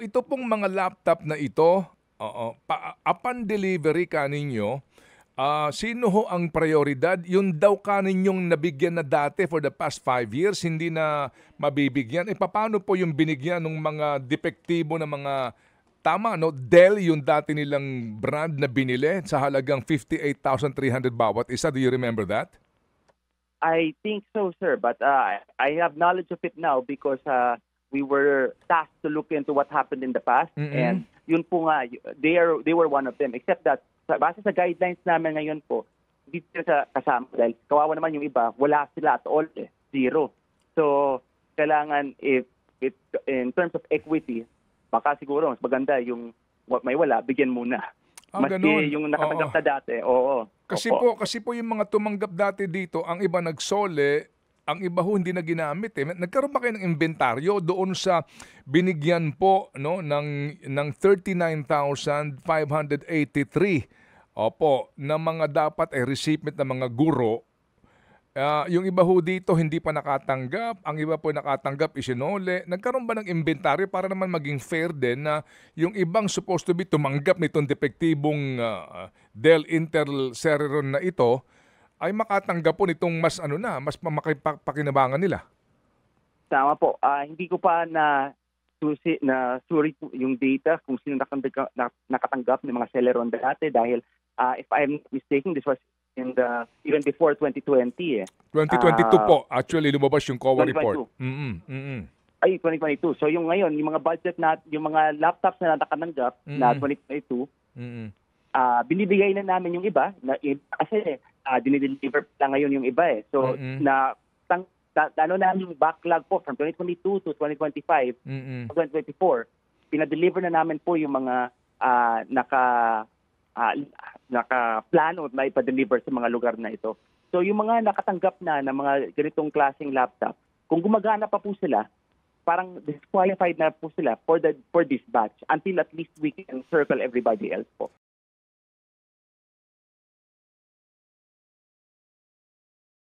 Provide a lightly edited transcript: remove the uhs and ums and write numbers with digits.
ito pong mga laptop na ito, oo, upon delivery kaninyo, sino ho ang prioridad? Yun daw kaninyong nabigyan na dati for the past 5 years, hindi na mabibigyan. Paano po yung binigyan ng mga depektibo na mga, tama, no? Dell yung dati nilang brand na binili sa halagang 58,300 bawat isa. Do you remember that? I think so, sir. But I have knowledge of it now because we were tasked to look into what happened in the past. And yun po nga, they were one of them. Except that, base sa guidelines namin ngayon po, hindi sila kasama. Dahil kawawa naman yung iba, wala sila at all. Zero. So, kailangan, if in terms of equity, baka siguro mas maganda yung may wala, bigyan muna. Ganun. Maski yung nakatanggap na dati, oo. Kasi po yung mga tumanggap dati dito, ang iba nagsole, ang iba ho hindi na ginamit. Nagkaroon ba kayo ng inventaryo doon sa binigyan po, no, ng 39,583 na mga dapat recipient ng mga guro. Yung iba ho dito hindi pa nakatanggap, ang iba po nakatanggap isinole. Nagkaroon ba ng inventaryo para naman maging fair din na yung ibang supposed to be tumanggap nitong depektibong Dell Intel Celeron na ito ay makatanggap po nitong mas makipagpakinabangan nila? Tama po. Hindi ko pa suri yung data kung sino nakatanggap ng mga Celeron dati dahil if I'm not mistaken, this was even before 2020 eh. 2022 po. Actually, lumabas yung COA report. Ay, 2022. So yung ngayon, yung mga budget yung mga laptops na nakatanggap na 2022, binibigay na namin yung iba kasi dinideliver pa ngayon yung iba eh. So namin yung backlog po from 2022 to 2025, 2024, pinadeliver na namin po yung mga nakaplano na ipa-deliver sa mga lugar na ito. So yung mga nakatanggap na ng mga ganitong klaseng laptop, kung gumagana pa po sila, parang disqualified na po sila for this batch until at least we can circle everybody else po.